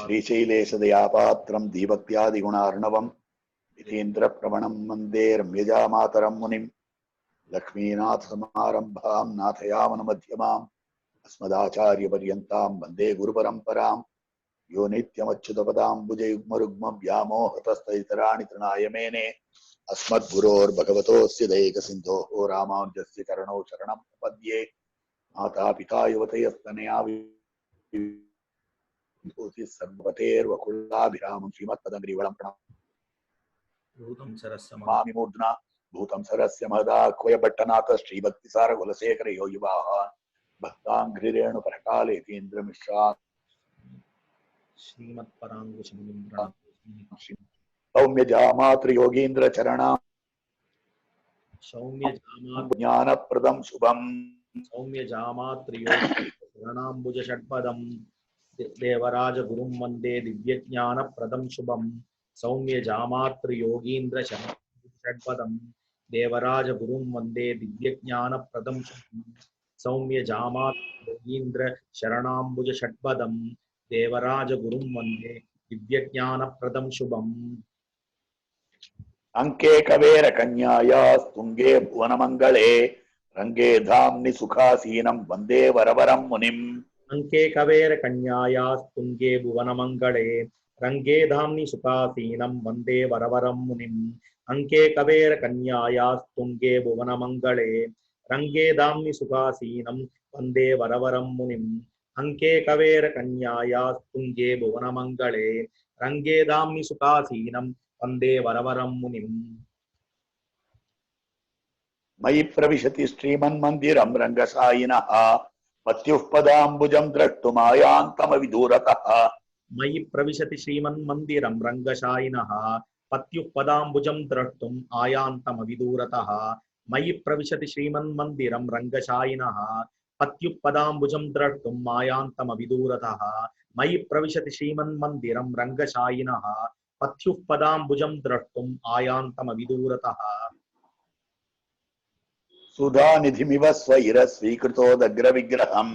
श्रीशैलेशदयापात्रं दीभक्त्यादिगुणार्णवं यतीन्द्रप्रवणं वन्दे रम्यजामातरं मुनिं लक्ष्मीनाथसमारम्भां नाथयामनमध्यमाम् अस्मदाचार्यपर्यन्तां वन्दे गुरुपरम्परां यो नित्यमच्युतपदाम्बुजयुग्मरुग्मं व्यामोहतस्तदितराणि तृणाय मेने अस्मद्गुरोर्भगवतोऽस्य दैकसिन्धोः रामानुजस्य चरणौ शरणं प्रपद्ये माता पिता युवतयस्तनया विभूतिः सर्वपतेर्वकुलाभिरामं श्रीमत्पदङ्घ्रिवलं प्रणमामि मूर्ध्ना भूतं सरस्य महदाह्वयभट्टनाथ श्रीभक्तिसारकुलशेखर योगिवाः भक्ताङ्घ्रिरेणुपरकालेतीन्द्रमिश्रा सौम्यजामातृयोगीन्द्र चरणा ज्ञानप्रदं शुभम् सौम्यजामात्रियोगीन्द्रचरणाम्बुज षट्पदं देवराज गुरुं वन्दे दिव्यज्ञानप्रदं शुभं सौम्यजामात्रियोगीन्द्र षट्पदं देवराज गुरुं वन्दे दिव्यज्ञानप्रदं शुभं सौम्यजामात्रियोगीन्द्र शरणाम्बुज षट्पदं देवराज गुरुं वन्दे दिव्यज्ञानप्रदं शुभम् अंके कवेर कन्याया स्तुंगे भुवनमंगले रंगे धाम्नि सुखासीनं वंदे वरवरं मुनिम् अंके कवेर कन्याया स्तुंगे भुवनमंगले रंगे धाम्नि सुखासीनं वंदे वरवरं मुनिम् अंके कवेर कन्याया स्तुंगे भुवनमंगले रंगे धाम्नि सुखासीनं वंदे वरवरं मुनिम् अंके कवेर कन्याया स्तुंगे भुवनमंगले रंगे धाम्नि सुखासीनं वंदे वरवरं मुनिम् मयि प्रविशति श्रीमन्मन्दिरं रङ्गसायिनः पत्युः पदाम्बुजं द्रष्टुमायान्तमविदूरतः मयि प्रविशति श्रीमन्मन्दिरं रङ्गशायिनः पत्युः पदाम्बुजं द्रष्टुम् आयान्तमविदूरतः मयि प्रविशति श्रीमन्मन्दिरं रङ्गशायिनः पत्युः पदाम्बुजं द्रष्टुम् आयान्तमविदूरतः मयि प्रविशति श्रीमन्मन्दिरं रङ्गशायिनः पत्युः पदाम्बुजं द्रष्टुम् आयान्तमविदूरतः सुधानिधिमिव स्वैरस्वीकृतोदग्रविग्रहं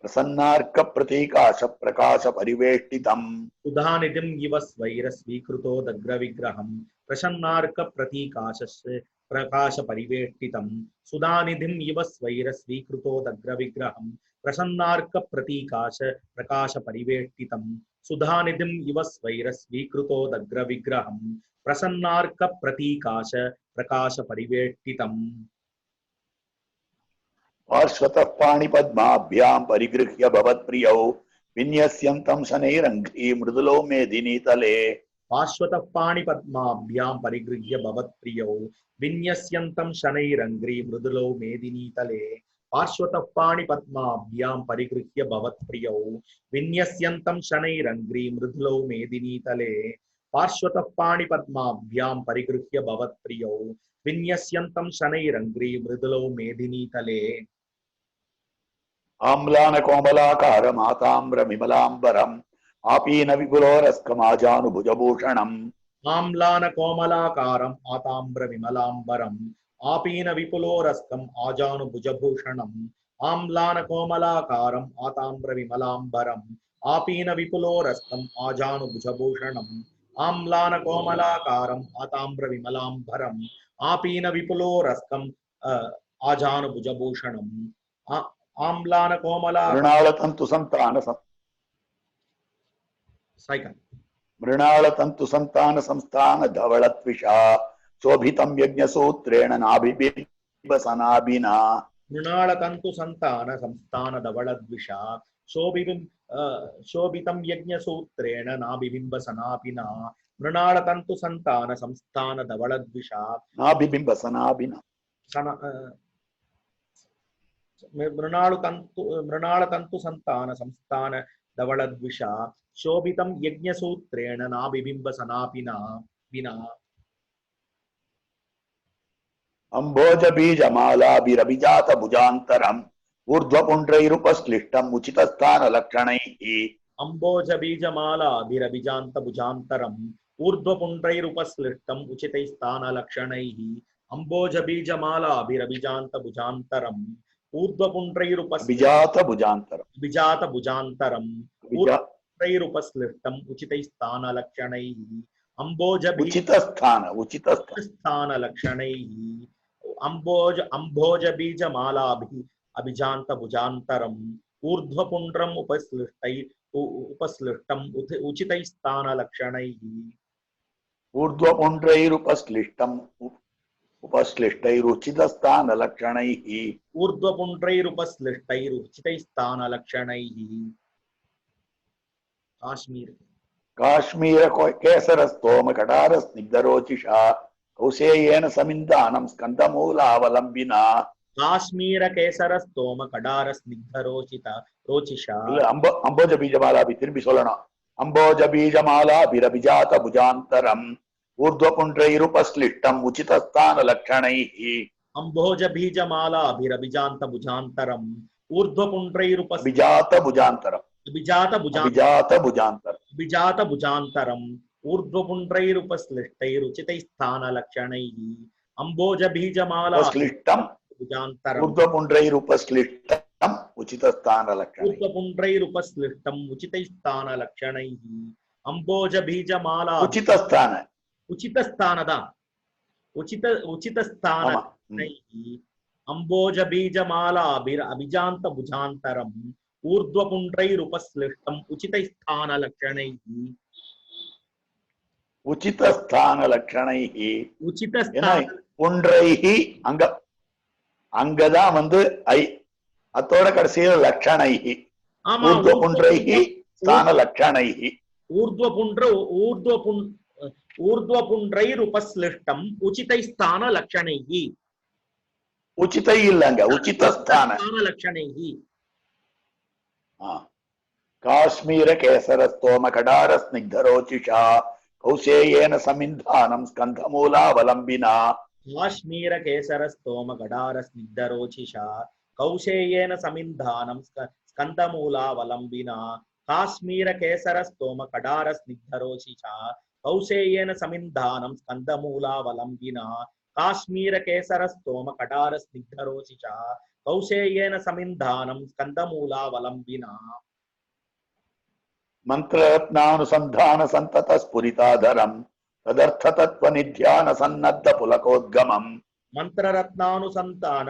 प्रसन्नार्कप्रतीकाशप्रकाशपरिवेष्टितम् सुधानिधिं इव स्वैरस्वीकृतोदग्रविग्रहं प्रसन्नार्कप्रतीकाशस्य प्रकाशपरिवेष्टितं सुधानिधिं इव स्वैरस्वीकृतोदग्रविग्रहं प्रसन्नार्कप्रतीकाश प्रकाशपरिवेष्टितं सुधानिधिं इव स्वैरस्वीकृतोदग्रविग्रहं प्रसन्नार्कप्रतीकाश प्रकाशपरिवेष्टितम् पार्श्वतः पाणिपद्माभ्यां परिगृह्य भवत्प्रियौ विन्यस्यन्तं शनैरङ्घ्री मृदुलो मेदिनीतले पार्श्वतः पाणिपद्माभ्यां परिगृह्य भवत्प्रियौ विन्यस्यन्तं शनैरङ्घ्री मृदुलो मेदिनीतले पार्श्वतः पाणिपद्माभ्यां परिगृह्य भवत्प्रियौ विन्यस्यन्तं शनैरङ्घ्री मृदुलो मेदिनीतले पार्श्वतः पाणिपद्माभ्यां परिगृह्य भवत्प्रियौ विन्यस्यन्तं शनैरङ्घ्री मृदुलो मेदिनीतले आम्लानकोमलाकारमाताम्रविमलाम्बरम् आपीन विपुलोरस्कमाजानुभुजभूषणम् आम्लानकोमलाकारम् आताम्रविमलाम्बरम् आपीन विपुलोरस्कम् आजानुभुजभूषणम् आम्लानकोमलाकारम् आताम्रविमलाम्बरम् आपीन विपुलोरस्कम् आजानुभुजभूषणम् आम्लानकोमलाकारम् आताम्रविमलाम्बरम् आपीन विपुलोरस्कम् आजानुभुजभूषणम् मृणालतन्तु संस्थान धवलत्विषा शोभितं यज्ञसूत्रेण नाभिबिम्बसनाभिना मृणालतन्तु संस्थान धवलद्विषा शोभितं यज्ञसूत्रेण नाभिबिम्बसनाभिना मृणालतन्तु संस्थान धवलद्विषा नाभिबिम्बसनाभिना मृणालतन्तु संस्थान धवलद्विषा शोभितं यज्ञसूत्रेण नाभिबिम्बसनाभिना विना अम्भोजबीजमालाभिरभिजात भुजान्तरम् ऊर्ध्वपुण्ड्रैरुपश्लिष्टम् उचितस्थानलक्षणैः अम्भोजबीजमालाभिरभिजान्तभुजान्तरम् ऊर्ध्वपुण्ड्रैरुपश्लिष्टम् उचितैस्थानलक्षणैः ऊर्ध्वपुण्ड्रैरुपश्लिष्टम् उचितैस्तानलक्षणैः अम्बोजभीज उचित स्थान स्थानलक्षणैः अम्भोजबीजमालाभिः अभिजान्तभुजान्तरम् ऊर्ध्वपुण्ड्रम् उपश्लिष्टम् उचितैस्तानलक्षणैः ऊर्ध्वपुण्ड्रैरुपश्लिष्टम् उपश्लिष्टैरुचित स्थान लक्षणैः ऊर्ध्वपुण्ड्रैरुपश्लिष्टैरुचितैस्तानलक्षणैः काश्मीर काश्मीर केसर स्तोम कटार स्निग्धरोचिषा कौसेयेन समिन्दानं स्कन्दमूलावलम्बिना काश्मीर केसर स्तोम कडार स्निग्ध रोचिषा இல்ல அம்போஜ பீஜமாலாபி திரும்பி சொல்லணும் அம்போஜ பீஜமாலாபிரபிஜாத புஜாந்தரம் ஊர்த்வபுண்ட்ரைருபஸ்லிஷ்டம் உச்சிதஸ்தான லக்ஷணைஹி अंभोज बीजमालाभिरभिजान्त भुजान्तरम् அபிஜாத புஜாந்தரம் अभिजात அபிஜாத புஜாந்தரம் अभिजात भुजान्तरम् ऊर्ध्वपुण्ड्रैरुपश्लिष्टैरुचितैस्थानलक्षणैः अंभोज बीजमाला உபஸ்லிஷ்டம் भुजान्तरम् ஊர்த்வபுண்ட்ரைருபஸ்லிஷ்டம் உச்சிதஸ்தான லக்ஷணை ऊर्ध्वपुण्ड्रैरुपश्लिष्टम् उचितैस्थानलक्षणैः अंभोज बीजमाला உச்சிதஸ்தான उचितस्थानद उचितस्थान ஆமா अंबोज बीजमालाभिजान्त भुजान्तरम् ऊर्ध्वपुण्ड्रैरुपश्लिष्टम् उचितैस्थानलक्षणैः உச்சிதஸ்தான லக்ஷணைஹி ஏன்னா उचितस्थान புண்ட்ரைஹி அங்க அங்கதான் வந்து ஐ அத்தோட கடைசியில லக்ஷணைஹி ஆமா ஊர்த்வபுண்ட்ரைஹி ஸ்தான லக்ஷணைஹி ऊर्ध्वपुण्ड्रैरुपश्लिष्टम् उचितैस्थानलक्षणैः உச்சிதை இல்லங்க உச்சிதஸ்தான लक्षणैः காஷ்மீர கேசர ஸ்தோம கடார ஸ்னிக்தரோச்சிஷா கௌசேயேன சமிந்தானம் ஸ்கந்தமூலாவலம்பினா काश्मीर केसर स्तोम गडार स्निग्धरोचिषा कौशेयेन समिन्धानं स्कन्दमूलावलम्बिना काश्मीर केसर स्तोम गडार स्निग्धरोचिषा कौशेयेन समिन्धानं स्कन्दमूलावलम्बिना काश्मीर केसर स्तोम गडार स्निग्धरोचिषा कौशेयेन समिन्धानं स्कन्दमूलावलम्बिना मंत्ररत्नानुसंधान संतत स्फुरिताधरम तदर्थ तत्व निध्यान सन्नद्ध पुलकोद्गमम मंत्ररत्नानुसंधान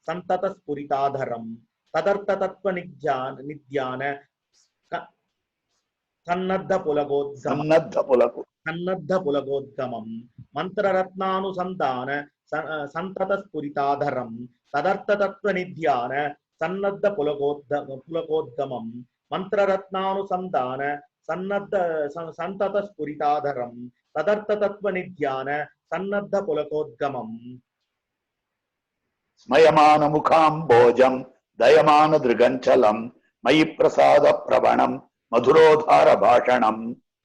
संतत स्फुरिताधरम तदर्थ तत्व निध्यान सन्नद्ध पुलकोद्गमम मंत्ररत्नानुसंधान संतत स्फुरिताधरम तदर्थ तत्व निध्यान सन्नद्ध पुलकोद्गमम मंत्ररत्नानुसंधान संतत स्फुरिताधरम तदर्थ तत्व निध्यान सन्नद्ध पुलकोद्गमम स्मयमान मुखाम्बोजं दयमान दृगंचलम मयि प्रसाद प्रवणम मधुरोधार भाषणम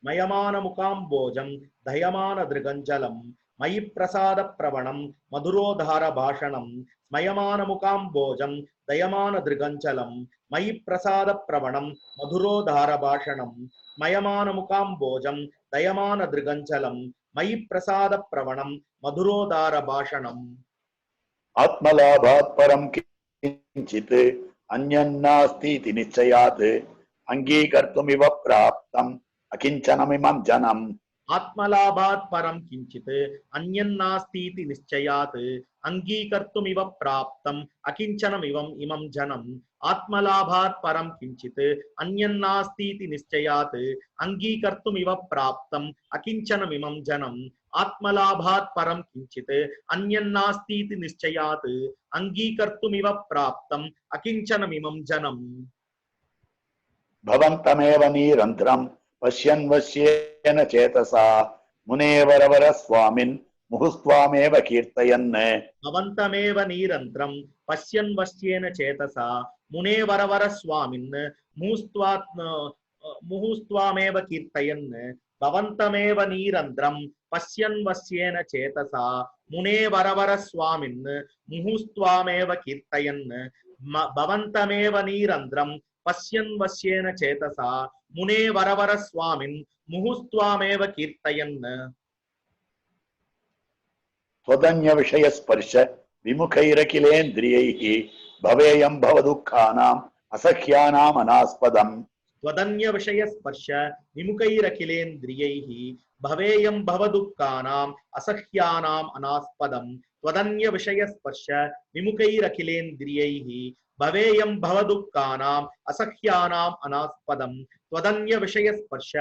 मयमान मुखाम्बोजं दयमान दृगंचलम मयि प्रसाद प्रवणम मधुरोधार भाषणम स्मयमान मुखाम्बोजं दयमान दृगंचलम मयि प्रसाद प्रवणम मधुरोधार भाषणम स्मयमान मुखाम्बोजं दयमान दृगंचलम मयि प्रसाद प्रवणम मधुरोधार भाषणम आत्मलाभात् परं किंचित् अन्यन्नास्तीति निश्चयात् अंगीकर्तुमिव प्राप्तम् अकिंचनमिमं जनम् आत्मलाभात् परं किंचित् अन्यन्नास्तीति निश्चयात् अंगीकर्तुमिव प्राप्तम् अकिंचनमिवम् इमं जनम् आत्मलाभात् परं किंचित् अन्यन्नास्तीति निश्चयात् अंगीकर्तुमिव प्राप्तम् अकिंचनमिमं जनम् आत्मलाभात् परं किंचित् अन्यन्नास्तीति निश्चयात् अंगीकर्तुमिव प्राप्तम् अकिंचनमिमं जनम् भवन्तमेव निरन्तरं पश्यन् वश्येन चेतसा मुनेवरवर स्वामिन् मुहुस्त्वामेव कीर्तयन् भवन्तमेव निरन्तरं पश्यन् वश्येन चेतसा मुनेवरवर स्वामिन् मुहुस्त्वामेव कीर्तयन् भवन्तमेव निरन्तरं पश्यन् वश्येन चेतसा मुनेवरवर स्वामिन् मुहुस्त्वामेव कीर्तयन् भवन्तमेव निरन्तरं पश्यन् वश्येन चेतसा मुनेवरवर स्वामिन् मुहुस्त्वामेव कीर्तयन् त्वदन्य विषय स्पर्श विमुखैरखिलेन्द्रियैः भवेयं भवदुःखानाम् असह्यानाम् अनास्पदम् त्वदन्य विषय स्पर्श विमुखैरखिलेन्द्रियैः भवेयं भवदुःखानाम् असह्यानाम् अनास्पदम् त्वदन्य विषय स्पर्श विमुखैरखिलेन्द्रियैः भवेयं भवदुःखानाम् असह्यानाम् अनास्पदम् त्वदन्य विषय स्पर्श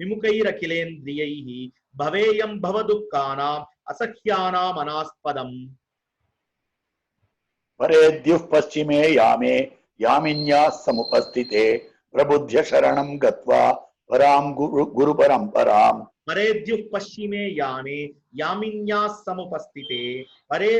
विमुखैरखिलेन्द्रियैः भवेयं भवदुःखानाम् असह्यानाम् अनास्पदम् परेद्युः पश्चिमे यामे यामिन्याः समुपस्थिते प्रबुद्ध्य शरणं गत्वा परां गुरुपरम्पराम् परेद्युः पश्चिमे यामे यामिन्याः समुपस्थिते परे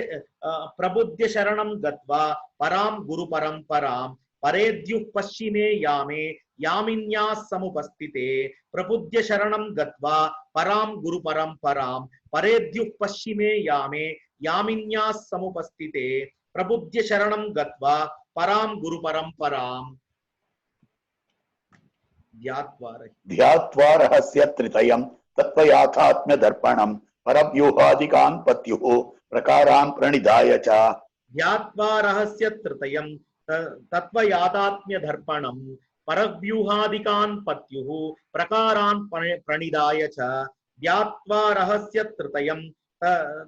प्रबुद्ध्य शरणं गत्वा परां गुरुपरम्परां परेद्युः पश्चिमे यामे यामिन्याः समुपस्थिते प्रबुद्ध्य शरणं गत्वा परां गुरुपरम्परां परेद्युः पश्चिमे यामे यामिन्याः समुपस्थिते प्रबुद्ध्य शरणं गत्वा परां गुरुपरम्परां ध्यात्वा रहस्य त्रितयं तत्त्वयाथात्म्य दर्पणं परव्यूहादिकान् पत्युः प्रकारान् प्रणिधाय च ध्यात्वा रहस्य त्रितयं तत्त्वयाथात्म्य दर्पणं परव्यूहादिकान् पत्युः प्रकारान् प्रणिधाय च ध्यात्वा रहस्य त्रितयं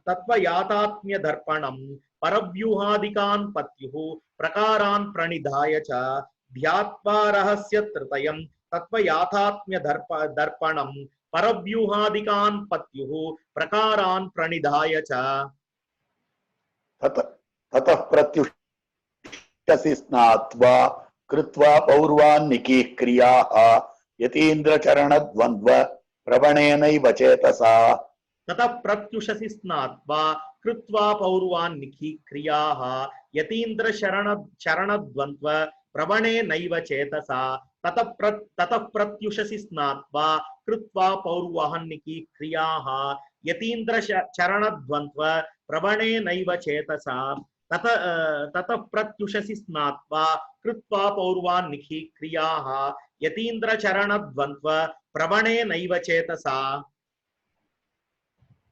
तत्त्वयाथात्म्य दर्पणं परव्यूहादिकान् पत्युः प्रकारान् प्रणिधाय च ध्यात्वा रहस्य त्रितयं तत्त्वयाथात्म्य दर्पणं परव्यूहादिकान् पत्युः प्रकारान् प्रणिधाय च ततः प्रत्युष्टसि स्नात्वा कृत्वा पौर्वान्निकीः क्रियाः यतीन्द्रचरणद्वन्द्व प्रवणेनैव चेतसा ततः प्रत्युषसि स्नात्वा कृत्वा पौर्वान्निकीः क्रियाः यतीन्द्र शरणद्वन्द्व प्रवणेनैव चेतसा ततः प्रत्युषसि स्नात्वा कृत्वा पौर्वान्निकीः क्रियाः यतीन्द्र चरणद्वन्द्व प्रवणेनैव चेतसा ततः प्रत्युषसि स्नात्वा कृत्वा पौर्वान्निकीः क्रियाः यतीन्द्र चरणद्वन्द्व प्रवणेनैव चेतसा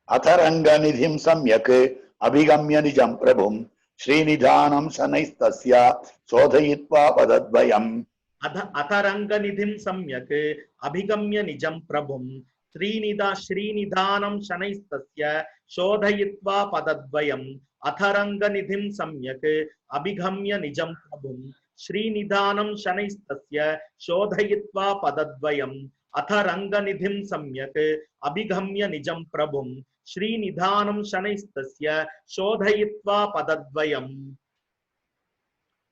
अथरङ्गनिधिं सम्यक् अभिगम्य निजं प्रभुं श्रीनिधानं शनैस्तस्य शोधयित्वा पदद्वयम् अथरङ्गनिधिं सम्यक् अभिगम्य निजं प्रभुं श्रीनिधानं शनैस्तस्य शोधयित्वा पदद्वयम् अथरङ्गनिधिं सम्यक् अभिगम्य निजं प्रभुं श्रीनिधानं शनैस्तस्य शोधयित्वा पदद्वयम् अथरङ्गनिधिं सम्यक् अभिगम्य निजं प्रभुं श्रीनिधानं शनैस्तस्य शोधयित्वा पदद्वयम्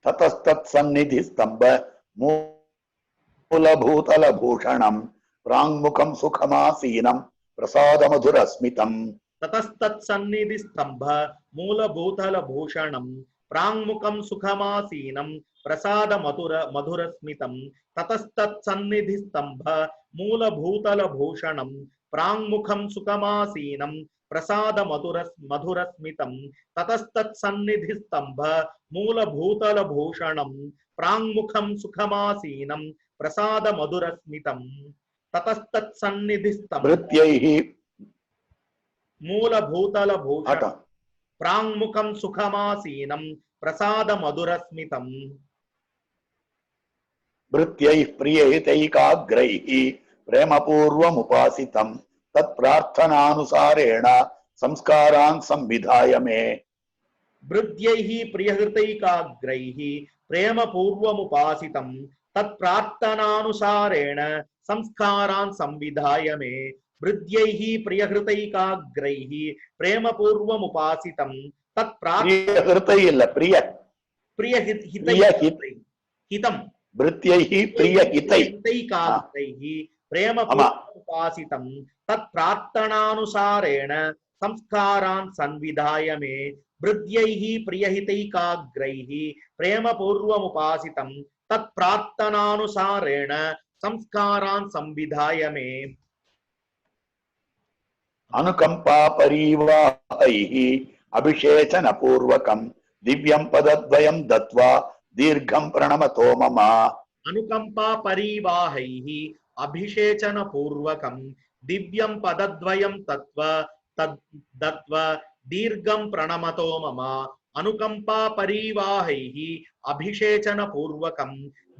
ततस्तत्सन्निधिस्तम्भ मूलभूतलभूषणं प्राङ्मुखं सुखमासीनं प्रसादमधुरस्मितम् ततस्तत्सन्निधिस्तम्भ मूलभूतलभूषणं प्राङ्मुखं सुखमासीनं प्रसादमधुरस्मितं ततस्तत्सन्निधिस्तम्भ मूलभूतलभूषणं प्राङ्मुखं सुखमासीनं प्रसादमधुरस्मितं ततस्तत्सन्निधिस्तम्भ मूलभूतलभूषणं प्राङ्मुखं सुखमासीनं प्रसादमधुरस्मितं ततस्तत्सन्निधिस्तम्भ भृत्यैः मूलभूतलभूषण प्राङ्मुखं सुखमासीनं प्रसादमधुरस्मितम् भृत्यैः प्रियहितैकाग्रैः प्रेमपूर्वमुपासितं तत्प्रार्थनानुसारेण संस्कारान् संविधाय मे भृत्यैः प्रियहृतैकाग्रैः प्रेमपूर्वमुपासितं तत्प्रार्थनानुसारेण संस्कारान् संविधाय मे भृत्यैः प्रियहृतैकाग्रैः प्रेमपूर्वमुपासितं हितं भृत्यैः प्रियहितैकाग्रैः प्रेमपूर्वमुपासितं तत्प्रार्थनानुसारेण संस्कारान् संविधाय मे भृत्यैः प्रियहितैकाग्रैः प्रेमपूर्वमुपासितं तत्प्रार्थनानुसारेण संस्कारान् संविधाय मे अनुकंपा परिवाहैः अभिषेचनपूर्वकं दिव्यं पदद्वयं दत्वा दीर्घं प्रणमतो मम अनुकंपा परिवाहैः अभिषेचनपूर्वकं दिव्यं पदद्वयं दत्वा दीर्घं प्रणमतो मम अनुकंपा परिवाहैः अभिषेचन पूर्वकं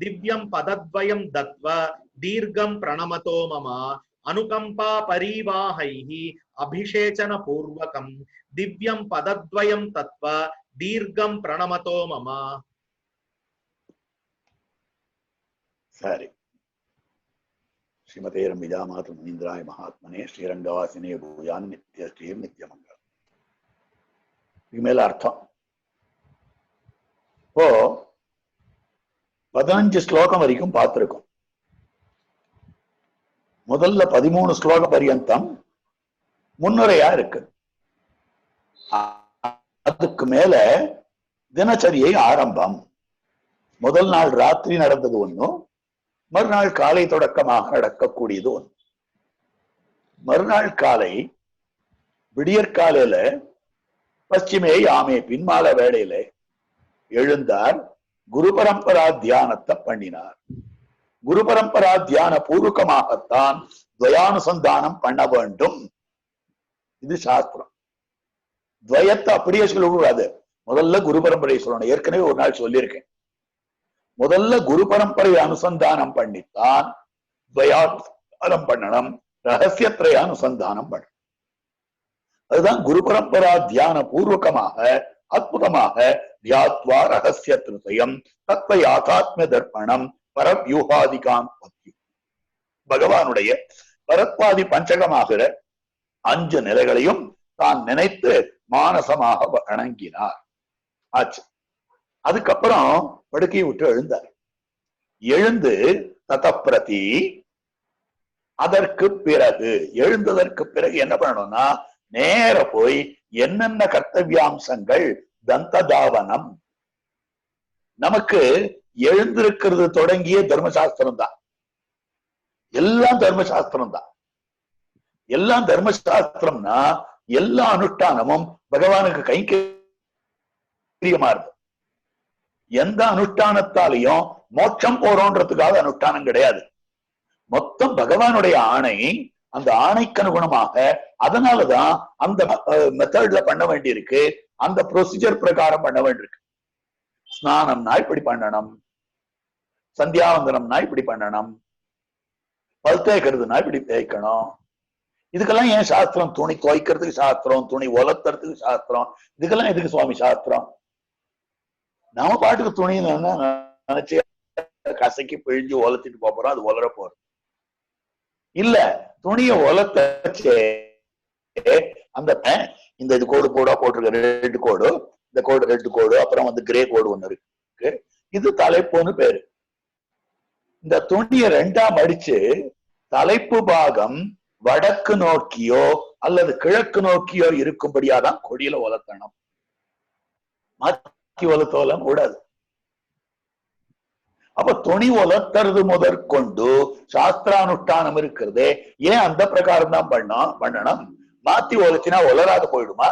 दिव्यं पदद्वयं दत्वा दीर्घं प्रणमतो मम अनुकंपा परिवाहैः अभिषेचन पूर्वकं दिव्यं पदद्वयं दत्वा दीर्घं प्रणमतो मम. சரி. ஸ்ரீமதே ரம்யா மாது முனீந்திராய மகாத்மனே ஸ்ரீரங்கவாசினே பூயான் நித்ய ஸ்ரீர் நித்யமங்கலம். இது மேல அர்த்தம். இப்போ 15 ஸ்லோகம் வரைக்கும் பார்த்திருக்கோம். முதல்ல 13 ஸ்லோக பரியந்தம் முன்னுரையா இருக்கு. அதுக்கு மேல தினச்சரியை ஆரம்பம். முதல் நாள் ராத்திரி நடந்தது ஒண்ணும், மறுநாள் காலை தொடக்கமாக நடக்கக்கூடியது ஒன்று. மறுநாள் காலை விடியற்காலையில பশ্চিமே யாமே பின்மால வேளையில எழுந்தார். குரு பரம்பரா தியானத்தை பண்ணினார். குரு பரம்பரா தியான பூர்வகமாகத்தான் துவயானுசந்தானம் பண்ண வேண்டும். இது சாஸ்திரம். துவயத்தை அப்படியே சொல்லக்கூடாது. முதல்ல குரு பரம்பரை சொல்லணும். ஏற்கனவே ஒரு நாள் சொல்லியிருக்கேன். முதல்ல குரு பரம்பரை அனுசந்தானம் பண்ணித்தான் துவயானுசந்தானம் பண்ணணும், ரகசியத்திரை அனுசந்தானம் பண்ணணும். அதுதான் குரு பரம்பரா தியான பூர்வகமாக அற்புதமாக தியாத்வா ரகசிய திருதயம் தத்வ யாதாத்ம தர்ப்பணம் பரவியூகாதிகாம் பகவானுடைய பரத்வாதி பஞ்சகமாகிற 5 நிலைகளையும் தான் நினைத்து மானசமாக வணங்கினார். ஆச்சு. அதுக்கப்புறம் படுக்கையை விட்டு எழுந்தார். எழுந்து ததப்பிரதி, அதற்கு பிறகு எழுந்ததற்கு பிறகு என்ன பண்ணணும்னா நேர போய் என்னென்ன கர்த்தவியாம்சங்கள் தந்ததாவனம். நமக்கு எழுந்திருக்கிறது தொடங்கிய தர்மசாஸ்திரம் தான். எல்லாம் தர்மசாஸ்திரம் தான். எல்லாம் தர்மசாஸ்திரம்னா எல்லா அனுஷ்டானமும் பகவானுக்கு கைங்கரியமா இருக்கு. எந்த அனுஷ்டானத்தாலையும் மோட்சம் போறோன்றதுக்காக அனுஷ்டானம் கிடையாது. மொத்தம் பகவானுடைய ஆணை. அந்த ஆணைக்கு அனுகுணமாக அதனாலதான் அந்த மெத்தட்ல பண்ண வேண்டியிருக்கு. அந்த ப்ரொசீஜர் பிரகாரம் பண்ண வேண்டியிருக்கு. ஸ்நானம்னா இப்படி பண்ணணும், சந்தியாவந்தனம்னா இப்படி பண்ணணும், பல் தேய்க்கிறதுனா இப்படி தேய்க்கணும். இதுக்கெல்லாம் ஏன் சாஸ்திரம்? துணி துவைக்கிறதுக்கு சாஸ்திரம், துணி உலர்த்துறதுக்கு சாஸ்திரம். இதுக்கெல்லாம் எதுக்கு சுவாமி சாஸ்திரம்? நாம பாட்டுக்கு துணி நினைச்சு கசக்கி பிழிஞ்சு உலர்த்திட்டு போறோம், அது உலர போறோம். இல்ல, துணியை உலர்த்தச்சே அந்த இந்த இது கோடு கோடா போட்டிருக்க ரெட் கோடு, இந்த கோடு ரெட் கோடு, அப்புறம் வந்து கிரே கோடு ஒண்ணு இருக்கு. இது தலைப்புன்னு பேரு. இந்த துணியை 2ஆ மடிச்சு தலைப்பு பாகம் வடக்கு நோக்கியோ அல்லது கிழக்கு நோக்கியோ இருக்கும்படியாதான் கொடியில உலர்த்தணும். மாத்தி உலர்த்தலாம் கூடாது. அப்ப துணி உலர்த்துறது முதற்கொண்டு சாஸ்திரானுஷ்டானம் இருக்கிறது. ஏன் அந்த பிரகாரம் தான் பண்ணணும்? மாத்தி உலர்த்தினா உலராது போயிடுமா?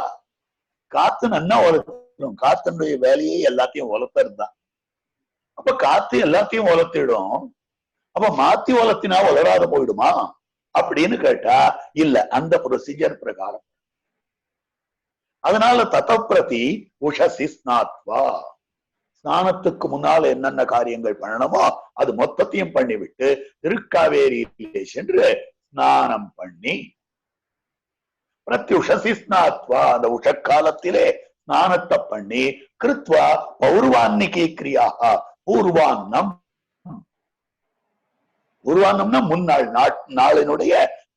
காத்து நன்னா உலர்த்தணும். காத்தினுடைய வேலையை எல்லாத்தையும் உலர்த்துறது தான். அப்ப காத்து எல்லாத்தையும் உலர்த்திடும். அப்ப மாத்தி உலர்த்தினா உலராது போயிடுமா அப்படின்னு கேட்டா இல்ல, அந்த ப்ரொசீஜர் பிரகாரம். அதனால ததப்பிரதி உஷசி ஸ்நாத்வா, ஸ்நானத்துக்கு முன்னால என்னென்ன காரியங்கள் பண்ணணுமோ அது மொத்தத்தையும் பண்ணிவிட்டு திருக்காவேரியிலே சென்று ஸ்நானம் பண்ணி பிரத்யுஷசி ஸ்நாத்வா, அந்த உஷக்காலத்திலே ஸ்நானத்தை பண்ணி கிருத்வா பௌர்வான்னிகி கிரியாக, பூர்வான்னம். பூர்வான்னம்னா முன்னாள் நாளினுடைய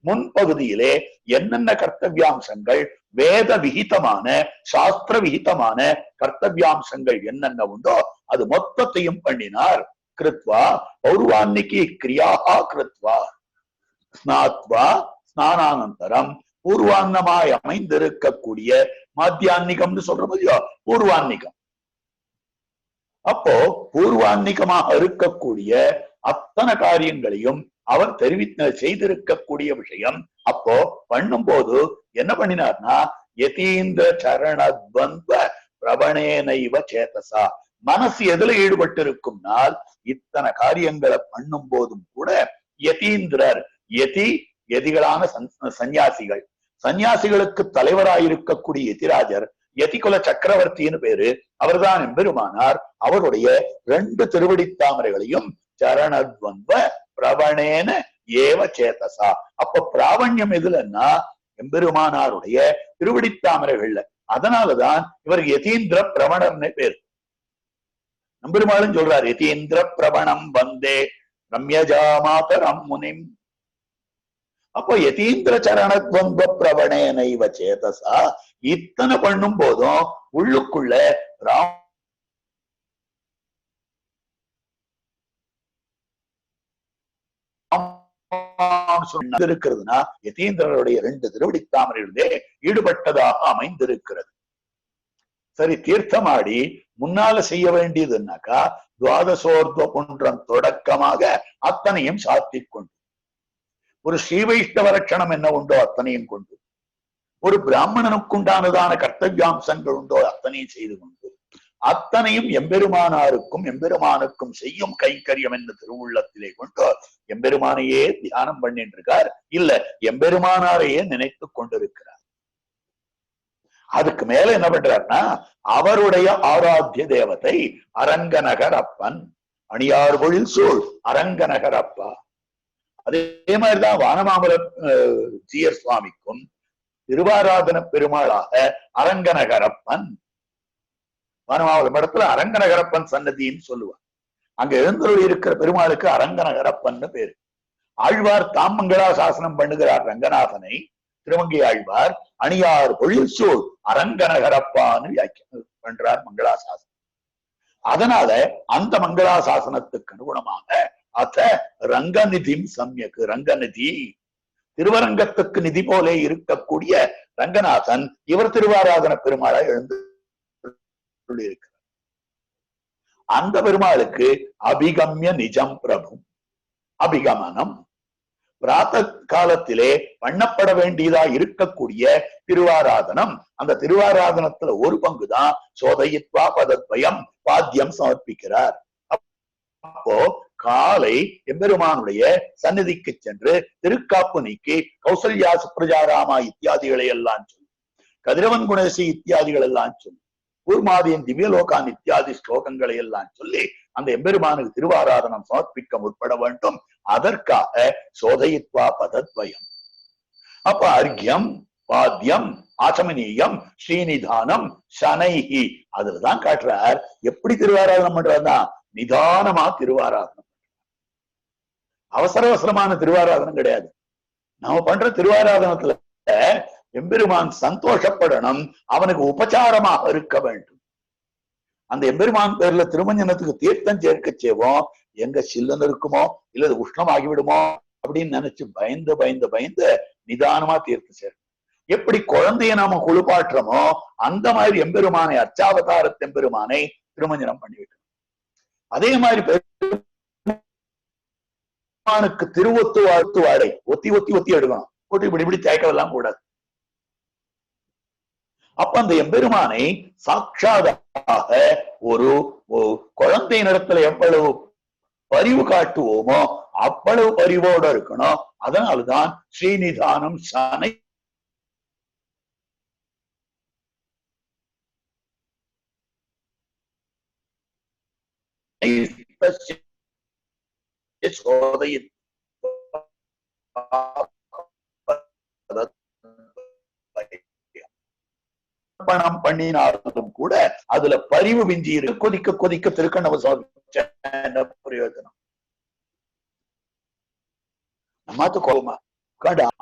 முன்பகுதியிலே என்னென்ன கர்த்தவியாம்சங்கள், வேத விகிதமான சாஸ்திர விகிதமான கர்த்தவியாம்சங்கள் என்னென்ன உண்டோ அது மொத்தத்தையும் பண்ணினார். கிருத்வா பௌர்வான்னிகி கிரியாக கிருத்வா ஸ்நாத்வா, ஸ்நானானந்தரம் பூர்வான்னமாய் அமைந்திருக்கக்கூடிய மாத்தியான்னிகம்னு சொல்றோம் இல்லையோ, பூர்வான்னிகம். அப்போ பூர்வான்னிகமாக இருக்கக்கூடிய அத்தனை காரியங்களையும் அவர் செய்திருக்கக்கூடிய விஷயம். அப்போ பண்ணும் போது என்ன பண்ணினார்னா யதீந்திர சரணத்வந்த்வ பிரபணேனைவ சேதசா, மனசு எதுல ஈடுபட்டு இருக்கும்னால் இத்தனை காரியங்களை பண்ணும் போதும் கூட யதீந்திரர், யதிகளான சன்னியாசிகள், சன்னியாசிகளுக்கு தலைவராயிருக்கக்கூடிய யதிராஜர் யதிகுல சக்கரவர்த்தின்னு பேரு. அவர்தான் எம்பெருமானார். அவருடைய 2 திருவடித்தாமரைகளையும் சரணத்வந்த பிரவணேன ஏவ சேதசா. அப்ப பிராவண்யம் எதுலன்னா எம்பெருமானாருடைய திருவடித்தாமரைகள்ல. அதனாலதான் இவருக்கு யதீந்திர பிரவணர்னு பேரு. நம்பெருமாளும் சொல்றார், யதீந்திர பிரவணம் வந்தே ரம்யஜாமாதரம் முனிம். அப்போ யதீந்திர சரணத்வந்த பிரவணேனைவ சேதசா. இத்தனை பண்ணும் போதும் உள்ளுக்குள்ள இருக்கிறதுனா யதீந்திரருடைய 2 திருவடி தாமரைகளிலே ஈடுபட்டதாக அமைந்திருக்கிறது. சரி, தீர்த்தமாடி முன்னால செய்ய வேண்டியதுன்னாக்கா துவாதசோர்த்வ குன்றம் தொடக்கமாக அத்தனையும் சாத்திக் கொண்டு, ஒரு ஸ்ரீ வைஷ்ணவ லட்சணம் என்ன உண்டோ அத்தனையும் கொண்டு, ஒரு பிராமணனுக்குண்டானதான கர்த்தவியாம்சங்கள் உண்டோ அத்தனையும் செய்து கொண்டு, அத்தனையும் எம்பெருமானாருக்கும் எம்பெருமானுக்கும் செய்யும் கைங்கரியம் என்ற திருவுள்ளத்திலே கொண்டு எம்பெருமானையே தியானம் பண்ணிட்டு இருக்கார். இல்ல, எம்பெருமானாரையே நினைத்து கொண்டிருக்கிறார். அதுக்கு மேல என்ன பண்றாருன்னா, அவருடைய ஆராத்திய தேவதை அரங்கநகர் அப்பன், அணியார் பொழில் சூழ் அரங்கநகர் அப்பா. அதே மாதிரிதான் வானமாமல ஜீயர் சுவாமிக்கும் திருவாராதன பெருமாளாக அரங்கநகரப்பன், வானமாமல மடத்துல அரங்கநகரப்பன் சன்னதின்னு சொல்லுவார். அங்க எழுந்தருள் இருக்கிற பெருமாளுக்கு அரங்கநகரப்பன் பேரு. ஆழ்வார் தாமங்களா சாசனம் பண்ணுகிறார் ரங்கநாதனை. திருமங்கை ஆழ்வார் அணியார் பொழில் சூழ் அரங்கநகரப்பான்னு வியாக்கியம் பண்றார் மங்களாசாசனம். அதனால அந்த மங்களாசாசனத்துக்கு அனுகுணமாக அத ரங்கநிதிம் சம்யக்கு, ரங்கநிதி திருவரங்கத்துக்கு நிதி போலே இருக்கக்கூடிய ரங்கநாதன் இவர் திருவாராதன பெருமாளை எழுந்து இருக்கிறார். அந்த பெருமாளுக்கு அபிகம்ய நிஜம் பிரபு, அபிகமனம் பிராத்த காலத்திலே பண்ணப்பட வேண்டியதா இருக்கக்கூடிய திருவாராதனம். அந்த திருவாராதனத்துல ஒரு பங்குதான் சோதயித்வா பதத்வயம் பாத்தியம் சமர்ப்பிக்கிறார். அப்போ காலை எம்பெருமானுடைய சந்நிதிக்கு சென்று திருக்காப்பு நீக்கி கௌசல்யா சுப்ரஜாராமா இத்தியாதிகளை எல்லாம் சொல்லி, கதிரவன் குணேசி இத்தியாதிகள் எல்லாம் சொல்லி, கூர்மாதியின் திவ்யலோகான் இத்தியாதி ஸ்லோகங்களை எல்லாம் சொல்லி அந்த எம்பெருமானுக்கு திருவாராதனம் சமர்ப்பிக்க முற்பட வேண்டும். அதற்காக சோதயித்வா பதத்வயம். அப்ப அர்க்யம், பாத்தியம், ஆசமனீயம், ஸ்ரீநிதானம், சனைஹி, அதுலதான் காட்டுறார் எப்படி திருவாராதனம் பண்றதுன்னா நிதானமா திருவாராதனம். அவசர அவசரமான திருவாராதனம் கிடையாது. நாம பண்ற திருவாராதனத்துல எம்பெருமான் சந்தோஷப்படணும், அவனுக்கு உபச்சாரமாக இருக்க வேண்டும். அந்த எம்பெருமான் பேர்ல திருமஞ்சனத்துக்கு தீர்த்தம் சேர்க்க செய்வோம், எங்க சில்லுன்னு இருக்குமோ இல்ல உஷ்ணமாகி விடுமோ அப்படின்னு நினைச்சு பயந்து பயந்து பயந்து நிதானமா தீர்த்து சேர்க்கும். எப்படி குழந்தைய நாம குளிப்பாட்டுறோமோ அந்த மாதிரி எம்பெருமானை, அர்ச்சாவதாரத் எம்பெருமானை திருமஞ்சனம் பண்ணி வைக்கணும். அதே மாதிரி பெருமானுக்கு திருவொத்து வாழ்த்து வாடை ஒத்தி ஒத்தி ஒத்தி எடுக்கணும், போட்டு இப்படி இப்படி தேய்க்கவெல்லாம் கூடாது. அப்ப அந்த எம்பெருமானை சாட்சாதாக ஒரு குழந்தையினிடத்துல எவ்வளவு பரிவு காட்டுவோமோ அவ்வளவு பரிவோடு இருக்கணும். அதனால்தான் ஸ்ரீநிதானம் சனை பணம் பண்ணினாலும் கூட அதுல பரிவு விஞ்சி இருக்கு. கொதிக்க கொதிக்க திருக்கண்ணவ பிரயோஜனம் நம்மாத்து கோபமா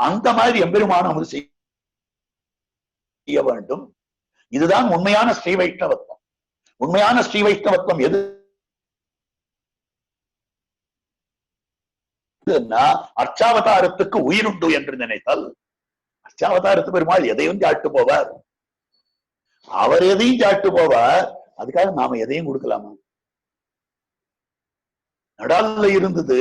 அந்த மாதிரி எம்பெருமானம் செய்ய வேண்டும். இதுதான் உண்மையான ஸ்ரீ வைஷ்ணவத்துவம். உண்மையான ஸ்ரீ வைஷ்ணவத்துவம் எது? அர்ச்சாவதாரத்துக்கு உயிருண்டு என்று நினைத்தால் அர்ச்சாவதாரத்து பெருமாள் எதையும் சாட்டு போவார், அவர் எதையும் சாட்டு போவார். அதுக்காக நாம எதையும் கொடுக்கலாமா? நடால இருந்தது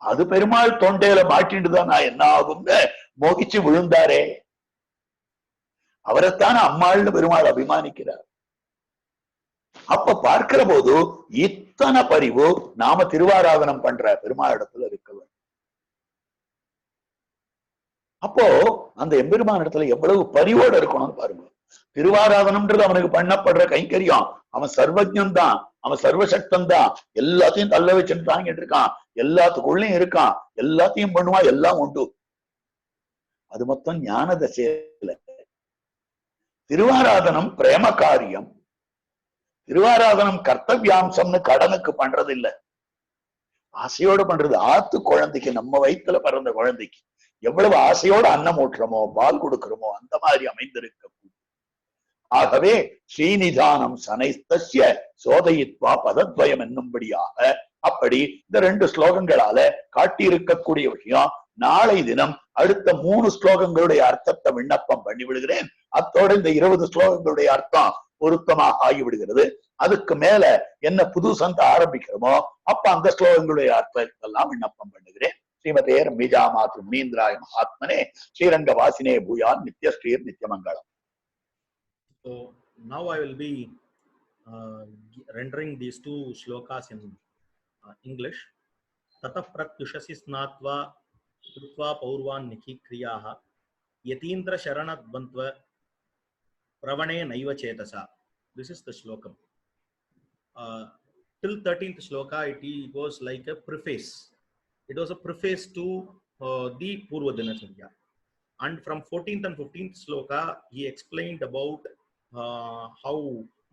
அது பெருமாள் தொண்டையில மாட்டிட்டுதான் நான் என்ன ஆகும்னு மோகிச்சு விழுந்தாரே, அவரைத்தான அம்மாள்னு பெருமாள் அபிமானிக்கிறார். அப்ப பார்க்கிற போது இத்தனை பரிவு நாம திருவாராதனம் பண்ற பெருமாள் இடத்துல இருக்க வேண்டும். அப்போ அந்த எம்பெருமான் இடத்துல எவ்வளவு பரிவோடு இருக்கணும்னு பாருங்க. திருவாராதனம்ன்றது அவனுக்கு பண்ணப்படுற கைங்கரியம். அவன் சர்வஜன் தான், அவன் சர்வசக்தன் தான், எல்லாத்தையும் தள்ள வச்சுட்டு தாங்கிட்டு இருக்கான், எல்லாத்துக்குள்ளயும் இருக்கான், எல்லாத்தையும் பண்ணுவான், எல்லாம் உண்டு. அது மொத்தம் ஞான தசையில. திருவாராதனம் பிரேம காரியம். திருவாராதனம் கர்த்தவியாம்சம்னு கடனுக்கு பண்றது இல்ல, ஆசையோட பண்றது. ஆத்து குழந்தைக்கு, நம்ம வயிற்றுல பிறந்த குழந்தைக்கு எவ்வளவு ஆசையோட அன்னம் ஊட்டுறோமோ, பால் கொடுக்கிறோமோ, அந்த மாதிரி அமைந்திருக்க. ஆகவே ஸ்ரீநிதானம் சனைஸ்தஸ்ய சோதயித்வா பதத்வயம் என்னும்படியாக அப்படி இந்த 2 ஸ்லோகங்களால காட்டியிருக்கக்கூடிய விஷயம். நாளை தினம் அடுத்த 3 ஸ்லோகங்களுடைய அர்த்தத்தை விண்ணப்பம் பண்ணி விடுகிறேன். அத்தோடு இந்த 20 ஸ்லோகங்களுடைய அர்த்தம் பொருத்தமாக ஆகிவிடுகிறது. அதுக்கு மேல என்ன புது சந்த ஆரம்பிக்கிறோமோ அப்ப அந்த ஸ்லோகங்களுடைய அர்த்தத்தெல்லாம் விண்ணப்பம் பண்ணுகிறேன். ஸ்ரீமதே ரம்மிஜா மாத்ரு முனீந்திராய மகாத்மனே ஸ்ரீரங்க வாசினே பூயான் நித்ய ஸ்ரீர் நித்யமங்கலம். So now I will be rendering these 2 shlokas in English. Tata pratyushasi snatva krutva paurvan nikhi kriyaha yatindra sharanadvantva pravane naiva chetasa. This is the shlokam. Till 13th shloka it was like a preface. It was a preface to the Purva Dinacharya. And from 14th and 15th shloka he explained about how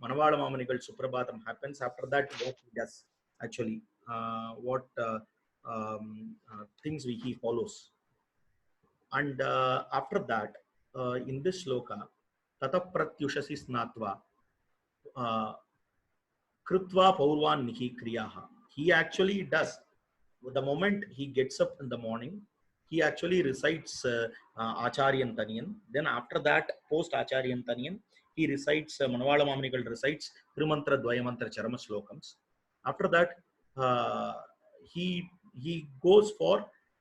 Manavala Mamanigal Suprabhatam happens. After that, what he does actually, what things he follows. And after that, in this shloka, Tata Pratyushasi Snatva Krutva Paurvan Nikhi Kriyaha. He actually does. The moment he gets up in the morning, he actually recites Acharyan Taniyan. Then after that, post Acharyan Taniyan, he recites Manavala Mamanigal recites Trimantra Dvayamantra Charama Slokams. After that, he goes for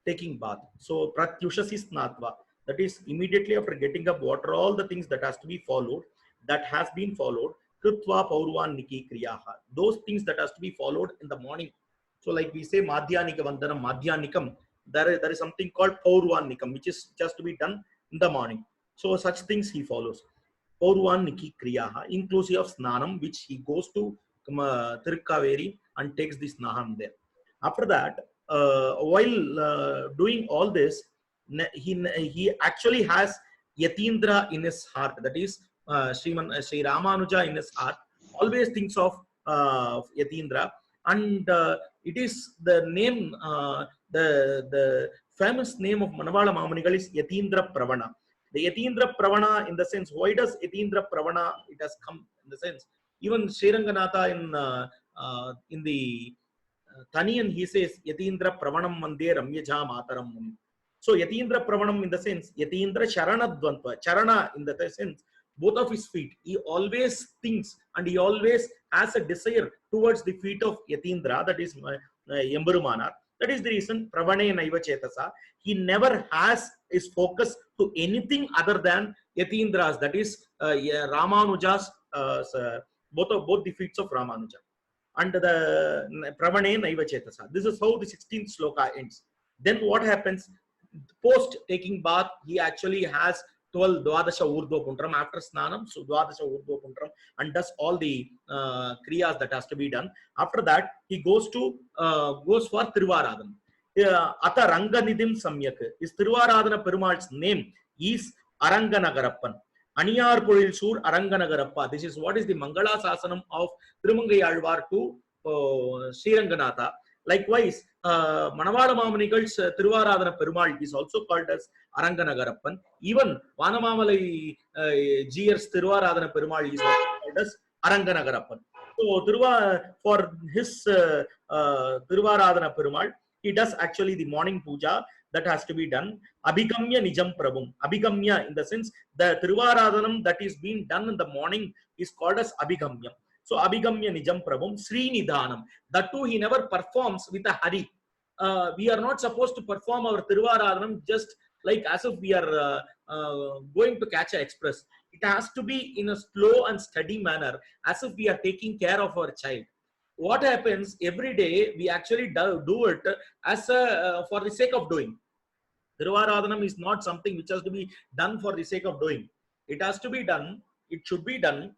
taking bath. So Pratyushasi Snatva, that is immediately after getting up, what are all the things that has to be followed, that has been followed. Krutva Paurvan Niki Kriyaha, those things that has to be followed in the morning. So like we say Madhyanika Vandanam, Madhyanikam, there is something called Paurvanikam, which is just to be done in the morning. So such things he follows. Paurvan Niki Kriyaha, inclusive of Snanam, which he goes to Tirukaveri and takes the Snaham there. After that, while doing all this, he actually has Yatindra in his heart. That is, Sri Ramanuja in his heart always thinks of Yatindra. And it is the name, the famous name of Manavala Mamanigal is Yatindra Pravana. The Yatindra Pravana, in the sense, why does Yatindra Pravana, it has come in the sense, even Sriranganatha in the Taniyan, he says Yatindra Pravanam Mande Ramyaja Mataram Muni. So Yatindra Pravanam in the sense, Yatindra Sharanadvantva, Charana in the sense, both of his feet. He always thinks and he always has a desire towards the feet of Yatindra, that is Yemburumana. That is the reason Pravane Naiva Chetasa. He never has his focus to anything other than Yatindras, that is Ramanuja's, both the feet of Ramanuja. And the Pravane Naiva Chetasa. This is how the 16th shloka ends. Then what happens? Post taking bath, he actually has 12 Dwadasha Urdhva Puntram after Snanam, so Dwadasha Urdhva Puntram, and does all the kriyas that has to be done. After that, he goes for Thiruvaradhanam. Ata Ranganidhim Samyak. His Thiruvaradhana Perumal's name is Aranganagarapan. Aniyar Puril Sur Aranganagarappa. This is what is the Mangala Sasanam of Thirumangai Alvar to Sriranganatha. Likewise, Manavala Mamanigal's Thiruvaradhana Perumal is also called as Aranganagarapan. Even Vanamamalai Jier's Thiruvaradhana Perumal is also called as Aranganagarapan. So for his Thiruvaradhana Perumal, he does actually the morning puja that has to be done. Abhigamya Nijam Prabhum. Abhigamya in the sense, the Thiruvaradhanam that is being done in the morning is called as Abhigamya. So Abhigamya Nijam Prabhum, Srinidhanam. That too he never performs with a hurry. We are not supposed to perform our Thiruvaradhanam just like as if we are going to catch an express. It has to be in a slow and steady manner, as if we are taking care of our child. What happens every day, we actually do it as for the sake of doing. Thiruvaradhanam is not something which has to be done for the sake of doing. It has to be done it should be done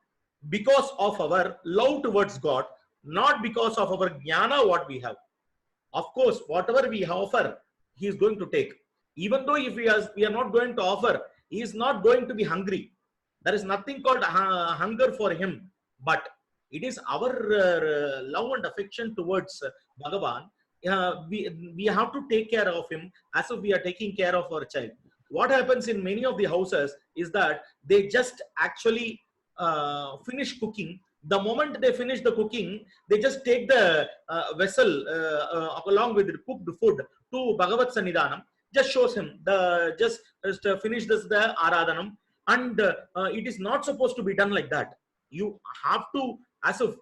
because of our love towards God, not because of our jnana what we have. Of course, whatever we offer, he is going to take. Even though if we are not going to offer, he is not going to be hungry. There is nothing called hunger for him. But it is our love and affection towards Bhagavan. We have to take care of him as if we are taking care of our child. What happens in many of the houses is that they just actually finish cooking. The moment they finish the cooking, they just take the vessel along with the cooked food to Bhagavat Sannidhanam, just shows him just finish the Aradhanam, and it is not supposed to be done like that. You have to, as of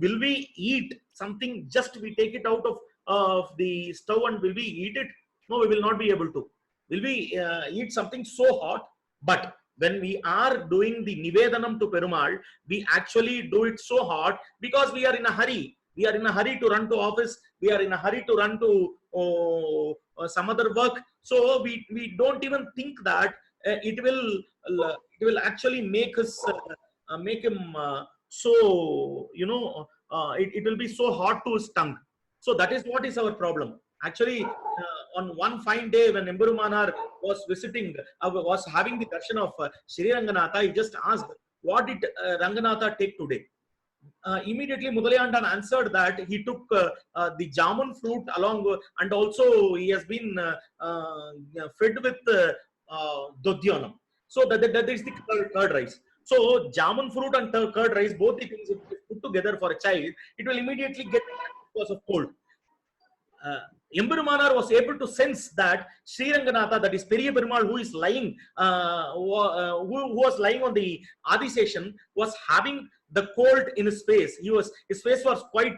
will we eat something, just we take it out of the stove and will we eat it? No, we will not be able to. Will we eat something so hot? But when we are doing the Nivedanam to Perumal, we actually do it so hot because we are in a hurry. We are in a hurry to run to office. We are in a hurry to run to some other work. So we don't even think that it will actually make us make him so, you know, it will be so hot to his tongue. So that is what is our problem. Actually, on one fine day when Emberumanar was visiting, was having the darshan of Sri Ranganatha, he just asked, what did Ranganatha take today? Immediately Mudalayandan answered that he took the jamun fruit along, and also he has been fed with dodyanam. So that is the curd rice. So jamun fruit and curd rice, both the things, if put together for a child, it will immediately get because of cold. Emberumanar was able to sense that Sri Ranganatha, that is Periya Perumal, who is lying, who was lying on the Adiseshan, was having the cold in his face. His face was quite,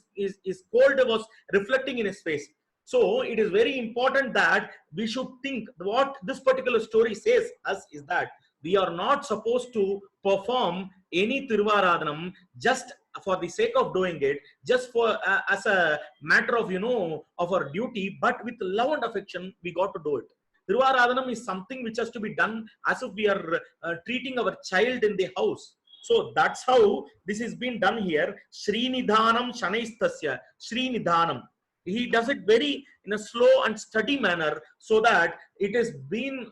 his cold was reflecting in his face. So it is very important that we should think what this particular story says us is that we are not supposed to perform any Tiruvaradhanam just for the sake of doing it, just for as a matter of, you know, of our duty, but with love and affection we got to do it. Tiruvaradhanam is something which has to be done as if we are treating our child in the house. So that's how this is being done here. Srinidhanam Shanaistasya. Srinidhanam. He does it very in a slow and steady manner, so that it is being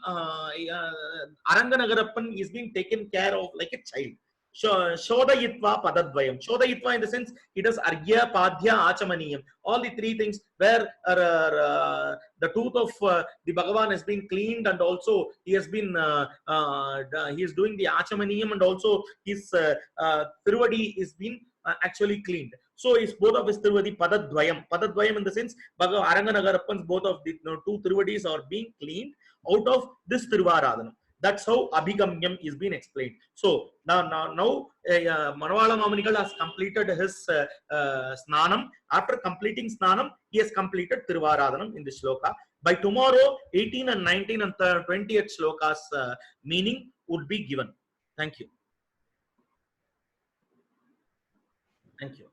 Aranganagarapan is being taken care of like a child. Shodayitva padadvayam. Shodayitva in the sense it is Argya, Padhya, Achamaniyam. All the three things where the tooth of the Bhagavan has been cleaned, and also he has been he is doing the Achamaniyam, and also his Tiruvadi is being actually cleaned. So it's both of his Tiruvadi padadvayam. Padadvayam in the sense Aranganagarapan's both of the two Tiruvadis are being cleaned out of this Tiruvaradhanam. That's how Abhigamyam is being explained. So now Manavala Mamanigal has completed his Snanam. After completing Snanam, he has completed Tiruvaradhanam in the shloka. By tomorrow, 18 and 19 and 20th shlokas meaning would be given. Thank you. Thank you.